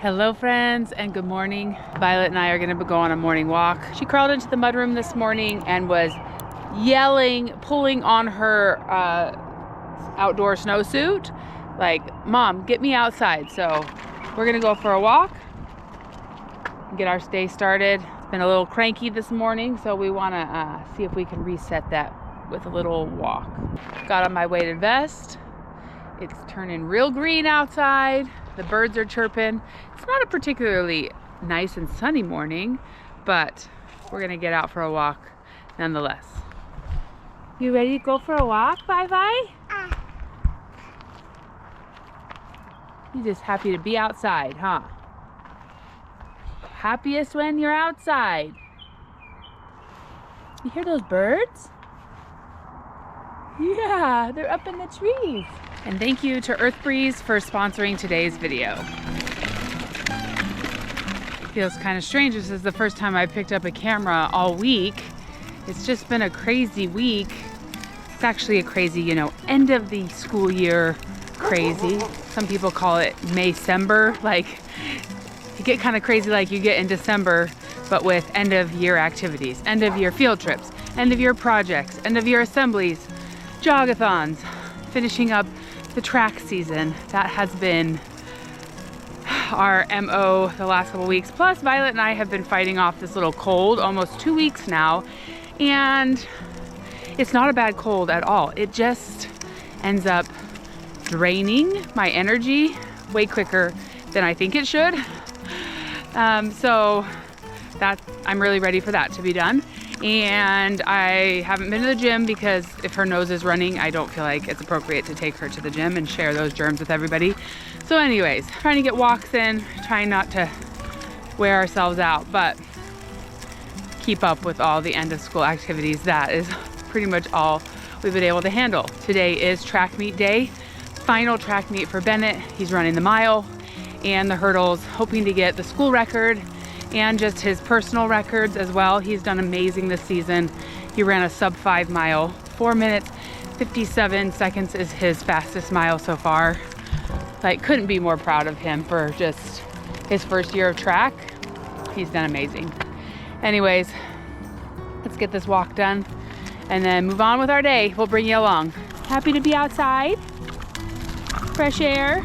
Hello friends and good morning. Violet and I are gonna go on a morning walk. She crawled into the mudroom this morning and was yelling, pulling on her outdoor snowsuit. Like, Mom, get me outside. So we're gonna go for a walk, get our day started. It's been a little cranky this morning, so we wanna see if we can reset that with a little walk. Got on my weighted vest. It's turning real green outside. The birds are chirping. It's not a particularly nice and sunny morning, but we're gonna get out for a walk nonetheless. You ready to go for a walk, Bye-Bye? You're just happy to be outside, huh? Happiest when you're outside. You hear those birds? Yeah, they're up in the trees. And thank you to Earth Breeze for sponsoring today's video. Feels kind of strange. This is the first time I picked up a camera all week. It's just been a crazy week. It's actually a crazy, end of the school year crazy. Some people call it Maycember. Like, you get kind of crazy like you get in December, but with end of year activities, end of year field trips, end of year projects, end of year assemblies, jogathons, finishing up the track season. That has been our MO the last couple weeks. Plus, Violet and I have been fighting off this little cold almost 2 weeks now, and it's not a bad cold at all. It just ends up draining my energy way quicker than I think it should. So I'm really ready for that to be done. And I haven't been to the gym because if her nose is running, I don't feel like it's appropriate to take her to the gym and share those germs with everybody. So anyways, trying to get walks in, trying not to wear ourselves out, but keep up with all the end of school activities. That is pretty much all we've been able to handle. Today is track meet day, final track meet for Bennett. He's running the mile and the hurdles, hoping to get the school record and just his personal records as well. He's done amazing this season. He ran a sub 5 mile. 4 minutes, 57 seconds is his fastest mile so far. Like, couldn't be more proud of him for just his first year of track. He's done amazing. Anyways, let's get this walk done and then move on with our day. We'll bring you along. Happy to be outside. Fresh air.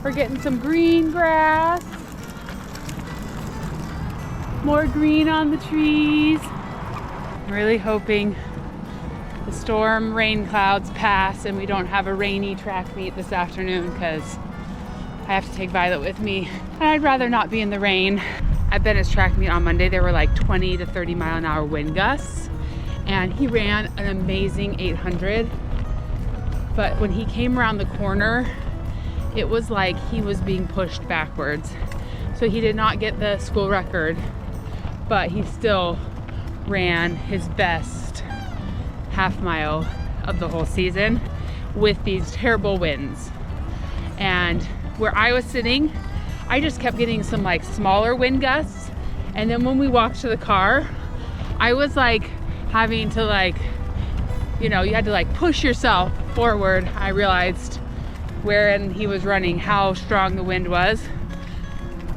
We're getting some green grass, more green on the trees. I'm really hoping the storm rain clouds pass and we don't have a rainy track meet this afternoon, because I have to take Violet with me and I'd rather not be in the rain. At Bennett's track meet on Monday, there were like 20 to 30 mile an hour wind gusts, and he ran an amazing 800. But when he came around the corner, it was like he was being pushed backwards. So he did not get the school record, but he still ran his best half mile of the whole season with these terrible winds. And where I was sitting, I just kept getting some like smaller wind gusts. And then when we walked to the car, I was like having to you had to like push yourself forward. I realized wherein he was running how strong the wind was,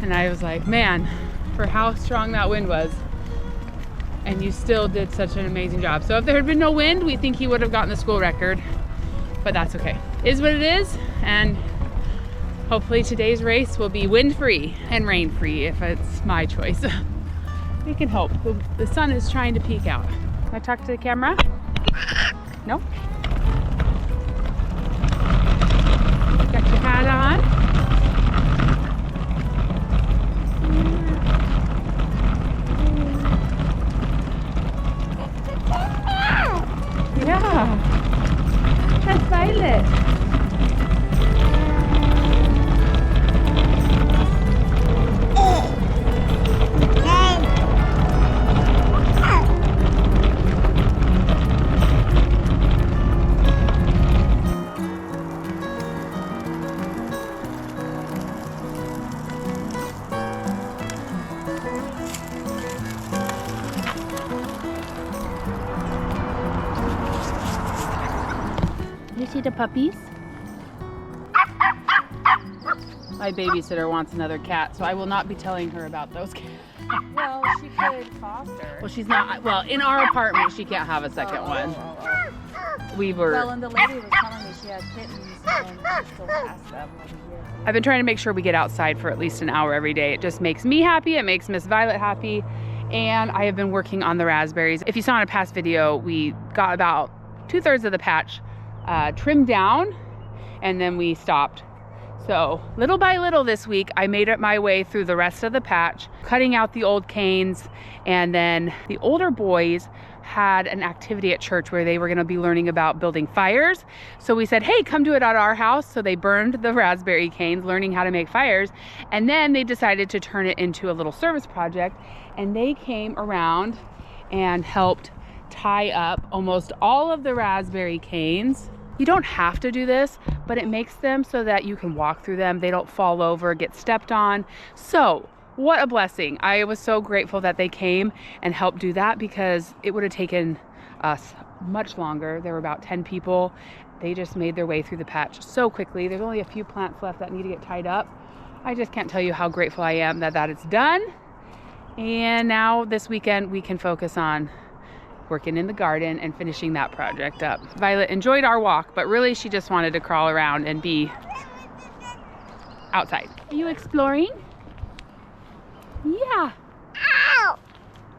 and I was like, man, for how strong that wind was, and you still did such an amazing job. So if there had been no wind, we think he would have gotten the school record, but that's okay. It is what it is, and hopefully today's race will be wind-free and rain-free if it's my choice. We can hope. The sun is trying to peek out. Can I talk to the camera? No? Got your hat on. Yeah. That's Violet. You see the puppies? My babysitter wants another cat, so I will not be telling her about those cats. Well, she could foster. Well, she's not, well, in our apartment, she can't have a second one. We were... Well, and the lady was telling me she had kittens and she still has them over here. I've been trying to make sure we get outside for at least an hour every day. It just makes me happy, it makes Miss Violet happy, and I have been working on the raspberries. If you saw in a past video, we got about 2/3 of the patch trimmed down, and then we stopped. So little by little this week, I made it my way through the rest of the patch, cutting out the old canes, and then the older boys had an activity at church where they were gonna be learning about building fires. So we said, hey, come do it at our house. So they burned the raspberry canes, learning how to make fires. And then they decided to turn it into a little service project. And they came around and helped tie up almost all of the raspberry canes. You don't have to do this, but it makes them so that you can walk through them. They don't fall over, get stepped on. So what a blessing. I was so grateful that they came and helped do that, because it would have taken us much longer. There were about 10 people. They just made their way through the patch so quickly. There's only a few plants left that need to get tied up. I just can't tell you how grateful I am that that is done. And now this weekend we can focus on working in the garden and finishing that project up. Violet enjoyed our walk, but really she just wanted to crawl around and be outside. Are you exploring? Yeah. Ow!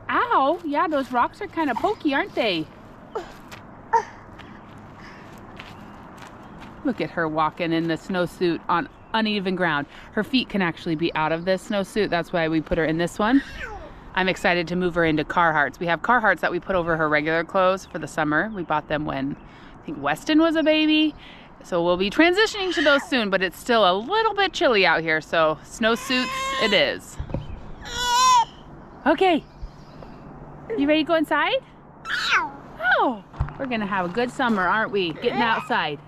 Ow! Yeah, those rocks are kind of pokey, aren't they? Look at her walking in the snowsuit on uneven ground. Her feet can actually be out of this snowsuit. That's why we put her in this one. I'm excited to move her into Carhartts. We have Carhartts that we put over her regular clothes for the summer. We bought them when I think Weston was a baby. So we'll be transitioning to those soon, but it's still a little bit chilly out here. So snowsuits it is. Okay. You ready to go inside? Oh, we're gonna have a good summer, aren't we? Getting outside.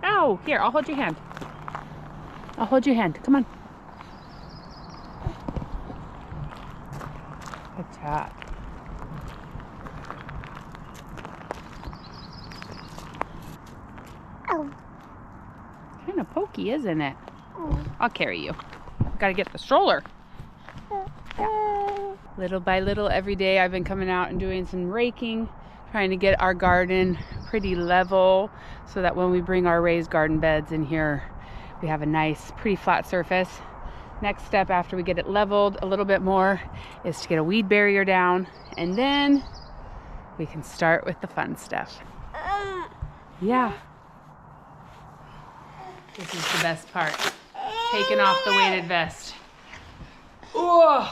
Oh, here, I'll hold your hand. I'll hold your hand. Come on. Good job. Kind of pokey, isn't it? I'll carry you. Gotta get the stroller. Yeah. Little by little every day I've been coming out and doing some raking, trying to get our garden pretty level so that when we bring our raised garden beds in here, we have a nice, pretty flat surface. Next step after we get it leveled a little bit more is to get a weed barrier down, and then we can start with the fun stuff. Yeah. This is the best part. Taking off the weighted vest. Ooh.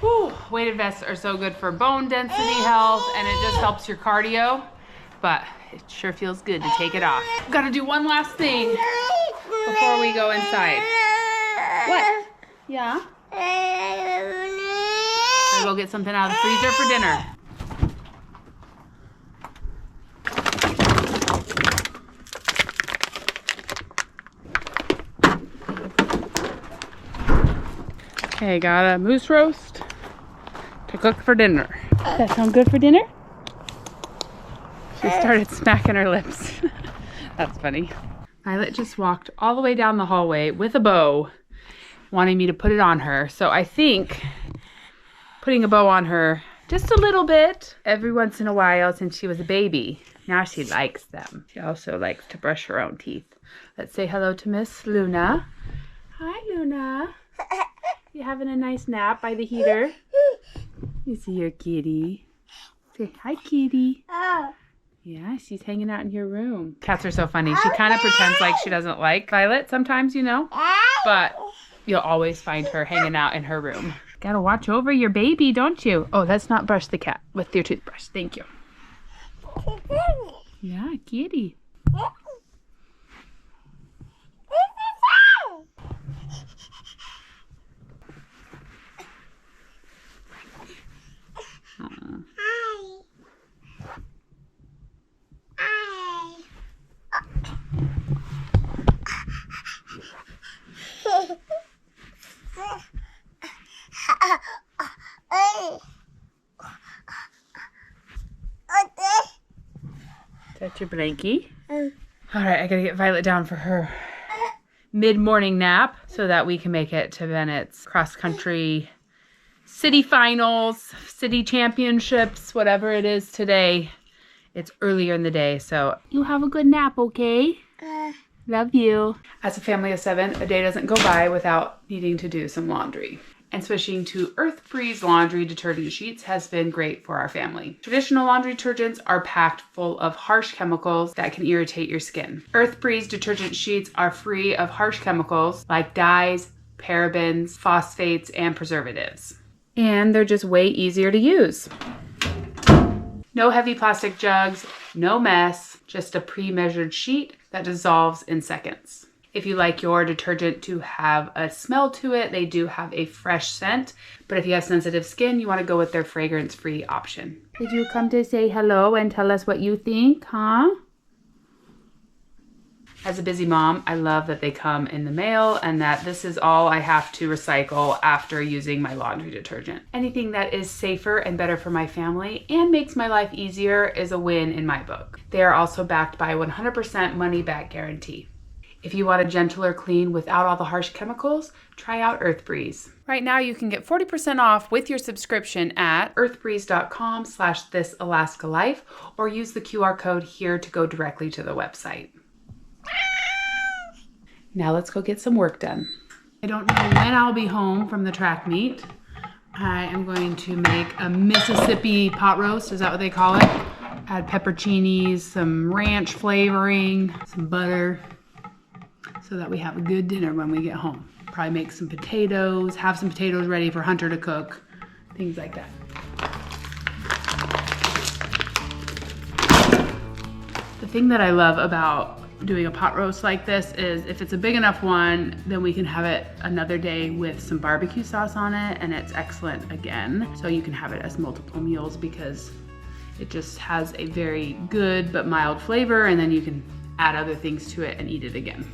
Ooh. Weighted vests are so good for bone density health, and it just helps your cardio, but it sure feels good to take it off. Gotta do one last thing before we go inside. What? Yeah? Gotta go get something out of the freezer for dinner. Okay, got a moose roast to cook for dinner. Does that sound good for dinner? She started smacking her lips. That's funny. Violet just walked all the way down the hallway with a bow, wanting me to put it on her. So I think putting a bow on her just a little bit every once in a while since she was a baby. Now she likes them. She also likes to brush her own teeth. Let's say hello to Miss Luna. Hi, Luna. You having a nice nap by the heater? You see your kitty. Say hi, kitty. Yeah, she's hanging out in your room. Cats are so funny. She kind of pretends like she doesn't like Violet sometimes, you know, but you'll always find her hanging out in her room. Gotta watch over your baby, don't you? Oh, let's not brush the cat with your toothbrush. Thank you. Yeah, kitty. Is that your blankie? All right, I gotta get Violet down for her mid-morning nap so that we can make it to Bennett's cross-country city finals, city championships, whatever it is today. It's earlier in the day, so you have a good nap, okay? Love you. As a family of 7, a day doesn't go by without needing to do some laundry. And switching to Earth Breeze laundry detergent sheets has been great for our family. Traditional laundry detergents are packed full of harsh chemicals that can irritate your skin. Earth Breeze detergent sheets are free of harsh chemicals like dyes, parabens, phosphates, and preservatives. And they're just way easier to use. No heavy plastic jugs, no mess, just a pre-measured sheet that dissolves in seconds. If you like your detergent to have a smell to it, they do have a fresh scent. But if you have sensitive skin, you want to go with their fragrance-free option. Did you come to say hello and tell us what you think, huh? As a busy mom, I love that they come in the mail and that this is all I have to recycle after using my laundry detergent. Anything that is safer and better for my family and makes my life easier is a win in my book. They are also backed by a 100% money-back guarantee. If you want a gentler clean without all the harsh chemicals, try out Earth Breeze. Right now you can get 40% off with your subscription at earthbreeze.com/ThisAlaskaLife or use the QR code here to go directly to the website. Now let's go get some work done. I don't know when I'll be home from the track meet. I am going to make a Mississippi pot roast, is that what they call it? Add pepperoncinis, some ranch flavoring, some butter, so that we have a good dinner when we get home. Probably make some potatoes, have some potatoes ready for Hunter to cook, things like that. The thing that I love about doing a pot roast like this is if it's a big enough one, then we can have it another day with some barbecue sauce on it, and it's excellent again. So you can have it as multiple meals because it just has a very good but mild flavor, and then you can add other things to it and eat it again.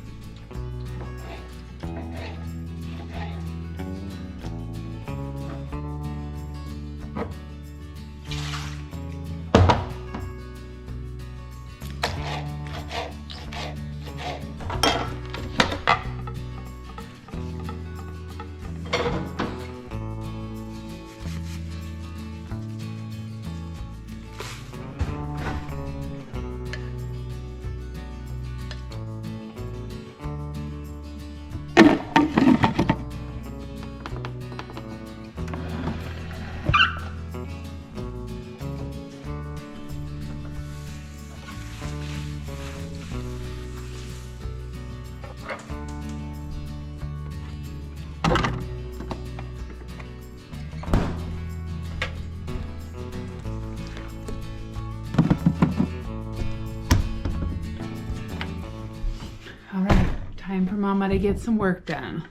Time for Mama to get some work done.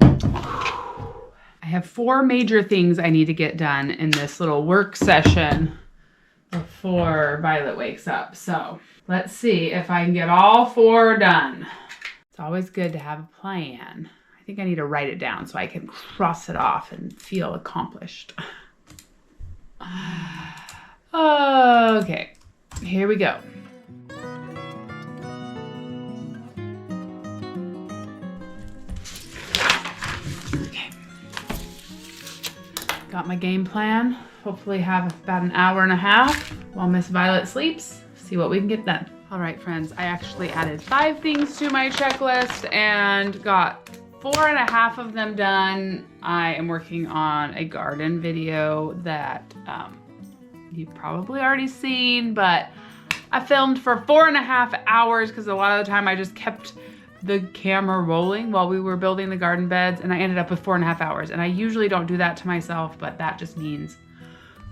I have 4 major things I need to get done in this little work session before Violet wakes up. So let's see if I can get all 4 done. It's always good to have a plan. I think I need to write it down so I can cross it off and feel accomplished. Okay, here we go. Got my game plan. Hopefully have about an hour and a half while Miss Violet sleeps. See what we can get done. All right, friends, I actually added 5 things to my checklist and got 4.5 of them done. I am working on a garden video that you've probably already seen, but I filmed for 4.5 hours because a lot of the time I just kept the camera rolling while we were building the garden beds, and I ended up with 4.5 hours. And I usually don't do that to myself, but that just means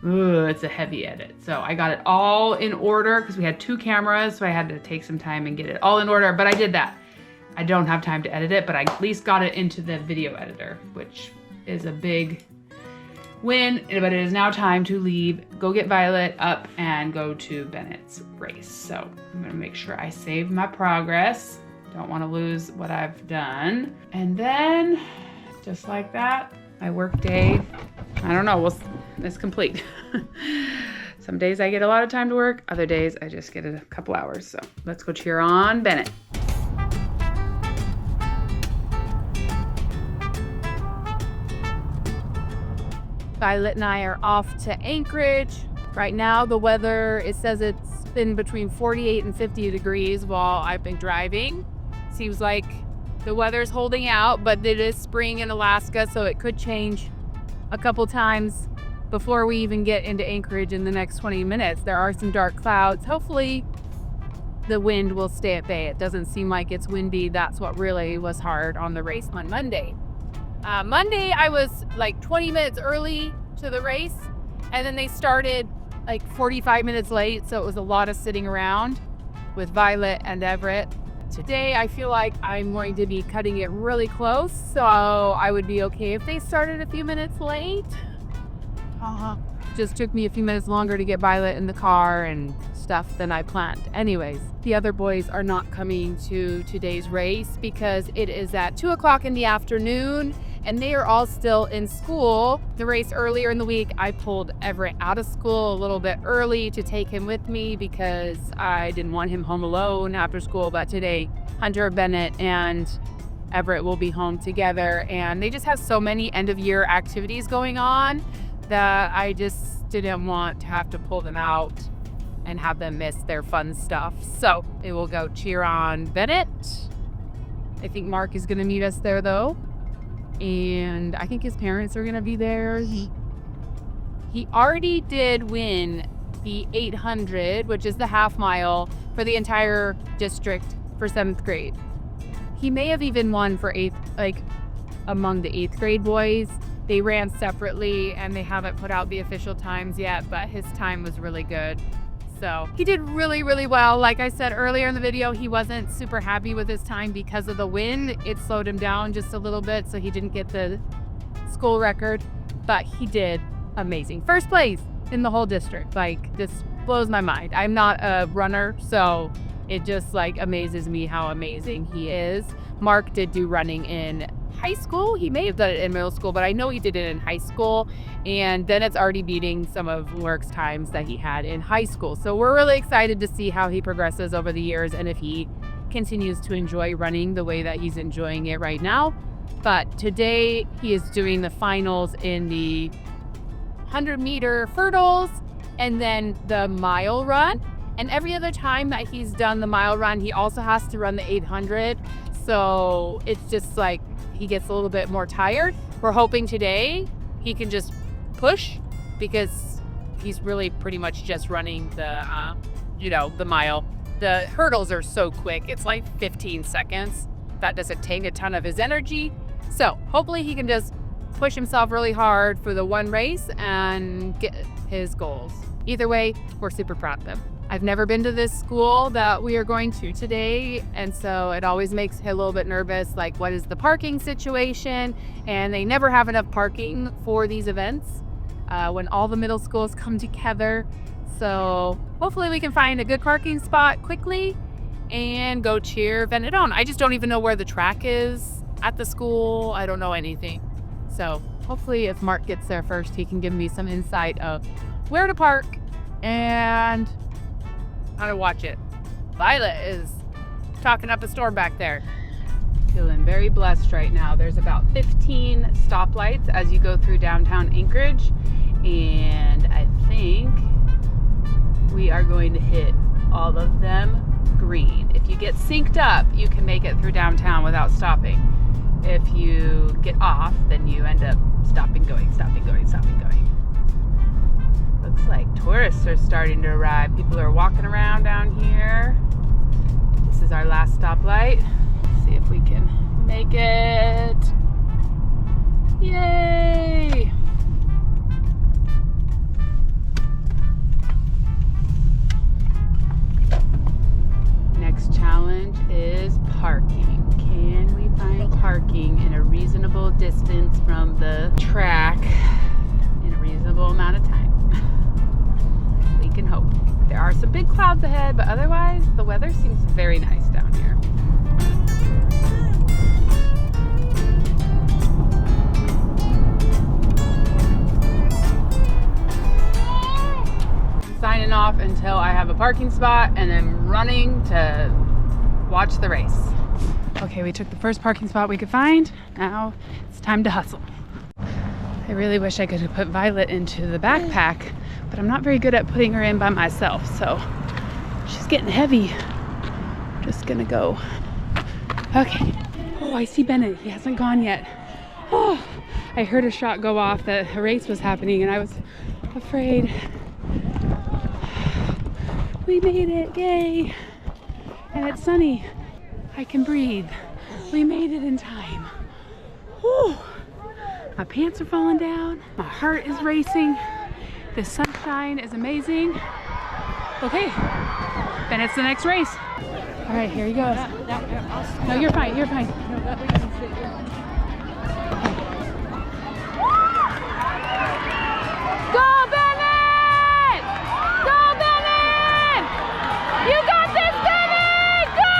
it's a heavy edit. So I got it all in order because we had 2 cameras, so I had to take some time and get it all in order, but I did that. I don't have time to edit it, but I at least got it into the video editor, which is a big win. But it is now time to leave, go get Violet up and go to Bennett's race. So I'm gonna make sure I save my progress. Don't want to lose what I've done. And then, just like that, my work day, I don't know, it's complete. So Some days I get a lot of time to work, other days I just get a couple hours. So let's go cheer on Bennett. Violet and I are off to Anchorage. Right now the weather, it says it's been between 48 and 50 degrees while I've been driving. Seems like the weather's holding out, but it is spring in Alaska, so it could change a couple times before we even get into Anchorage in the next 20 minutes. There are some dark clouds. Hopefully the wind will stay at bay. It doesn't seem like it's windy. That's what really was hard on the race on Monday. Monday I was like 20 minutes early to the race, and then they started like 45 minutes late, so it was a lot of sitting around with Violet and Everett. Today I feel like I'm going to be cutting it really close, so I would be okay if they started a few minutes late. Just took me a few minutes longer to get Violet in the car and stuff than I planned. Anyways, the other boys are not coming to today's race because it is at 2 o'clock in the afternoon and they are all still in school. The race earlier in the week, I pulled Everett out of school a little bit early to take him with me because I didn't want him home alone after school. But today, Hunter, Bennett, and Everett will be home together, and they just have so many end of year activities going on that I just didn't want to have to pull them out and have them miss their fun stuff. So we will go cheer on Bennett. I think Mark is going to meet us there though. And I think his parents are going to be there. He already did win the 800, which is the half mile for the entire district for 7th grade. He may have even won for 8th, like among the 8th grade boys. They ran separately and they haven't put out the official times yet, but his time was really good. So he did really, really well. Like I said earlier in the video, he wasn't super happy with his time because of the wind. It slowed him down just a little bit, so he didn't get the school record, but he did amazing. First place in the whole district. Like, this blows my mind. I'm not a runner, so it just like amazes me how amazing he is. Mark did do running in high school. He may have done it in middle school, but I know he did it in high school, and then it's already beating some of Mark's times that he had in high school. So we're really excited to see how he progresses over the years and if he continues to enjoy running the way that he's enjoying it right now. But today he is doing the finals in the 100-meter hurdles and then the mile run. And every other time that he's done the mile run, he also has to run the 800. So it's just like he gets a little bit more tired. We're hoping today he can just push because he's really pretty much just running the, the mile. The hurdles are so quick. It's like 15 seconds. That doesn't take a ton of his energy. So hopefully he can just push himself really hard for the one race and get his goals. Either way, we're super proud of him. I've never been to this school that we are going to today, and so it always makes me a little bit nervous, like what is the parking situation? And they never have enough parking for these events when all the middle schools come together. So hopefully we can find a good parking spot quickly and go cheer Bennett on. I just don't even know where the track is at the school. I don't know anything. So hopefully if Mark gets there first, he can give me some insight of where to park and how to watch it. Violet is talking up a storm back there. Feeling very blessed right now. There's about 15 stoplights as you go through downtown Anchorage, and I think we are going to hit all of them green. If you get synced up, you can make it through downtown without stopping. If you get off, then you end up stopping, going. Looks like tourists are starting to arrive. People are walking around down here. This is our last stoplight. Let's see if we can make it. Yay! Next challenge is parking. Can we find parking in a reasonable distance from the track in a reasonable amount of time? We can hope. There are some big clouds ahead, but otherwise the weather seems very nice down here. off until I have a parking spot and then running to watch the race. Okay, we took the first parking spot we could find. Now it's time to hustle. I really wish I could have put Violet into the backpack, but I'm not very good at putting her in by myself, so she's getting heavy. Just gonna go. Okay. Oh, I see Bennett. He hasn't gone yet. Oh, I heard a shot go off that a race was happening and I was afraid. We made it, yay. And it's sunny. I can breathe. We made it in time. Whew. My pants are falling down. My heart is racing. The sunshine is amazing. Okay, then it's the next race. All right, here he goes. No, you're fine, you're fine. Go, Bennett! Go, Bennett! You got this, Bennett! Go!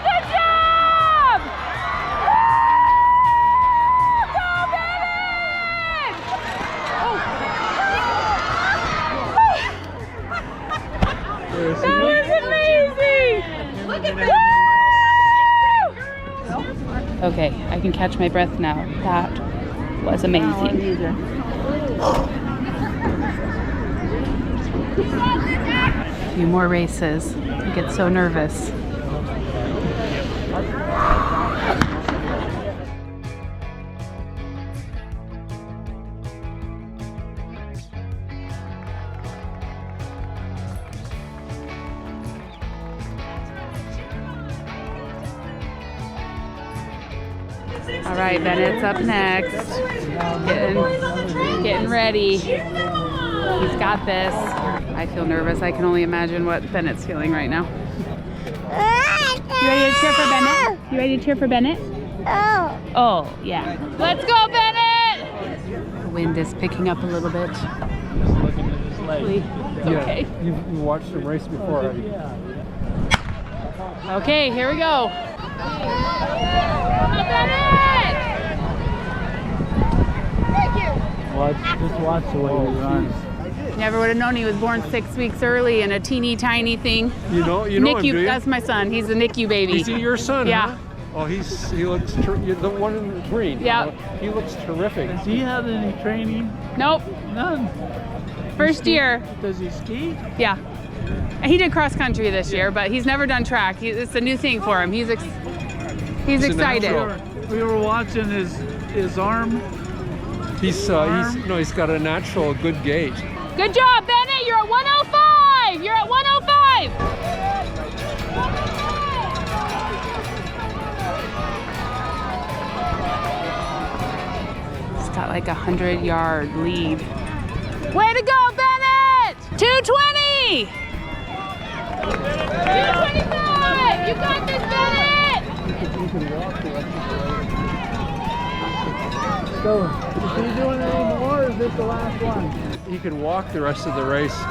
Good job! Go, Bennett! Oh. That was amazing! Look at that! Okay, I can catch my breath now. That was amazing. A few more races. I get so nervous. All right, Bennett's up next. Getting ready. He's got this. I feel nervous. I can only imagine what Bennett's feeling right now. You ready to cheer for Bennett? You ready to cheer for Bennett? Oh. Oh, yeah. Let's go, Bennett! The wind is picking up a little bit. Just looking at this leg. It's okay. You watched him race before, have you? Okay, here we go. Bennett! Just watch the way he runs. Never would have known he was born 6 weeks early in a teeny tiny thing. You know NICU, him, do you? that's my son. He's a NICU baby. Is he your son? Yeah. Huh? Oh, he looks. You're the one in the green. Yeah. He looks terrific. Does he have any training? Nope. None. First year. Does he ski? Yeah. And he did cross country this year, but he's never done track. It's a new thing for him. He's excited. We were watching his arm. He's got a natural good gait. Good job, Bennett. You're at 105. You're at 105. He's got like 100-yard lead. Way to go, Bennett! 220. 225. You got this, Bennett. So, is he doing it anymore, or is this the last one? He can walk the rest of the race. You're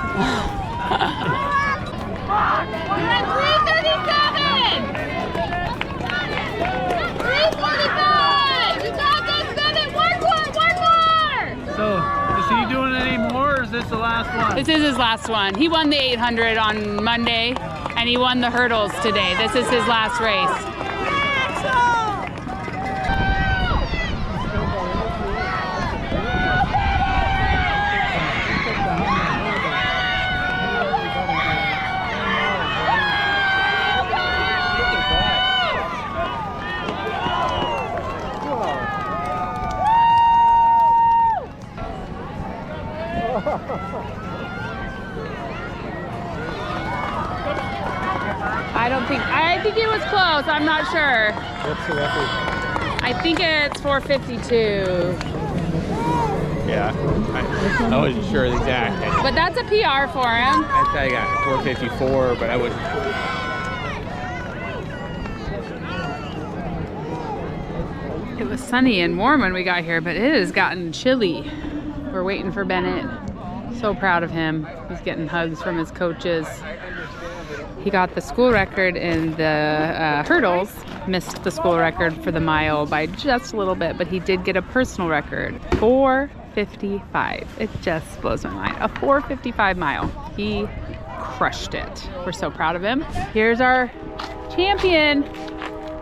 at 337. 345. You got this, Bennett. One more. So, is he doing it anymore, or is this the last one? This is his last one. He won the 800 on Monday, and he won the hurdles today. This is his last race. I think it was close. I'm not sure. What's the record? I think it's 452. Yeah, I wasn't sure the exact. But that's a PR for him. I thought I got 454, but I would. It was sunny and warm when we got here, but it has gotten chilly. We're waiting for Bennett. So proud of him. He's getting hugs from his coaches. He got the school record in the hurdles, missed the school record for the mile by just a little bit, but he did get a personal record, 4:55. It just blows my mind. A 4:55 mile. He crushed it. We're so proud of him. Here's our champion.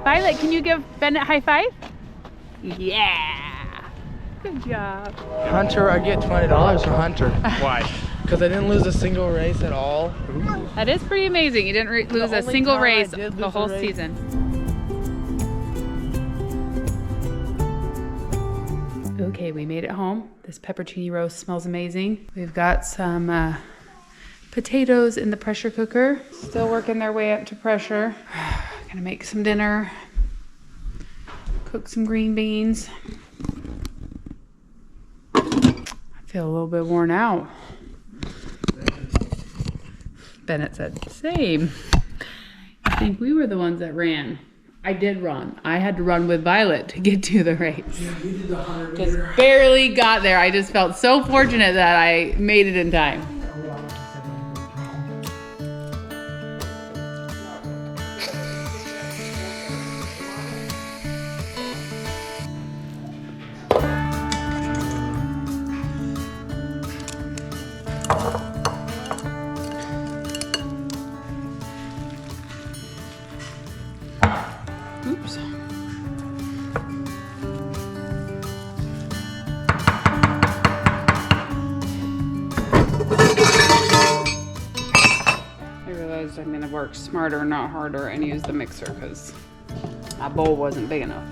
Violet, can you give Bennett a high five? Yeah. Good job. Hunter, I get $20 for Hunter. Why? Because I didn't lose a single race at all. That is pretty amazing. You didn't lose a only single time I race did the lose a whole race. season. Okay, we made it home. This pepperoni roast smells amazing. We've got some potatoes in the pressure cooker. Still working their way up to pressure. Gonna make some dinner. Cook some green beans. I feel a little bit worn out. Bennett said, same. I think we were the ones that ran. I did run. I had to run with Violet to get to the race. Yeah, you did the 100 Just meter. barely got there. I just felt so fortunate that I made it in time. Oops. I realized I'm gonna work smarter, not harder, and use the mixer because my bowl wasn't big enough.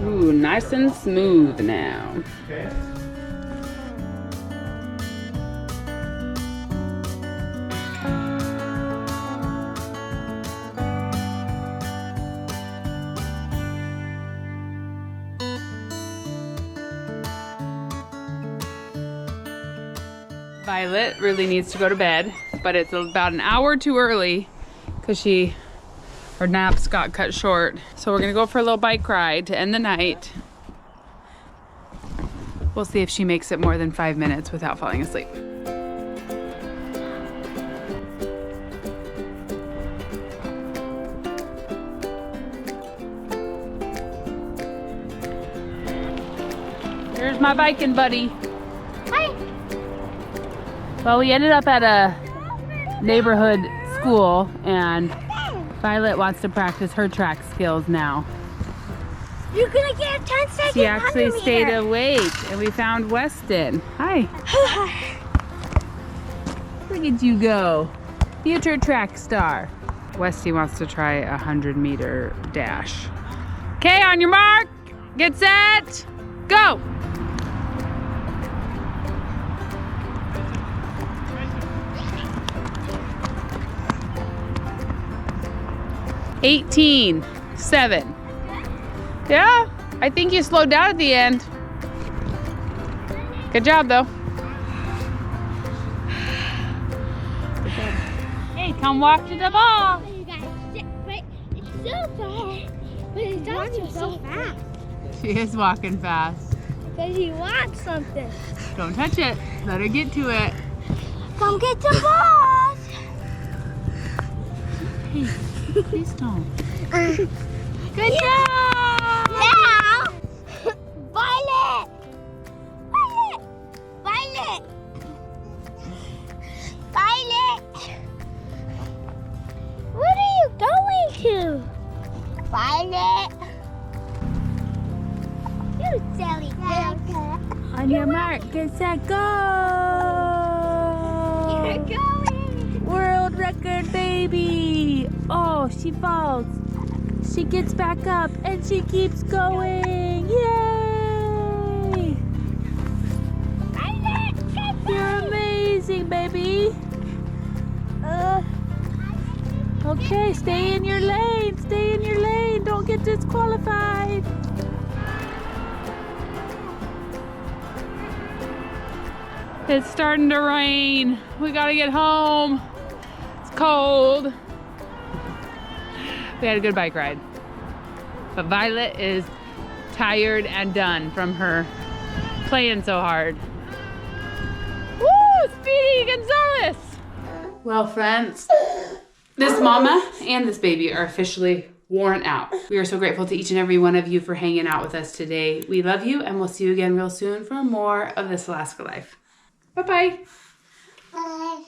Ooh, nice and smooth now. Violet really needs to go to bed, but it's about an hour too early because her naps got cut short. So we're gonna go for a little bike ride to end the night. We'll see if she makes it more than 5 minutes without falling asleep. Here's my biking buddy. Hi. Well, we ended up at a neighborhood school and Violet wants to practice her track skills now. You're gonna get a 10-second She actually 100 stayed meter. awake and we found Weston. Hi. Look at you go. Future track star. Westy wants to try a 100-meter dash. Okay, on your mark, get set, go. $18, 7. Yeah, I think you slowed down at the end. Good job, though. Good job. Hey, come walk to the ball. You guys, but it's so fast. But it's also so fast. She is walking fast. Because he wants something. Don't touch it. Let her get to it. Come get the balls. Hey, please don't. Good job. Now, Violet. Violet. Violet. Violet. What are you going to? Violet. You silly girl. On your mark, get set, go! You're going. World record, baby! Oh, she falls. She gets back up and she keeps going. Yay! Violet, get You're amazing, baby. Okay, stay in your lane. Stay in your lane. Don't get disqualified. It's starting to rain. We gotta get home. It's cold. We had a good bike ride. But Violet is tired and done from her playing so hard. Woo! Speedy Gonzalez! Well, friends, this mama and this baby are officially worn out. We are so grateful to each and every one of you for hanging out with us today. We love you, and we'll see you again real soon for more of This Alaska Life. Bye-bye. Bye.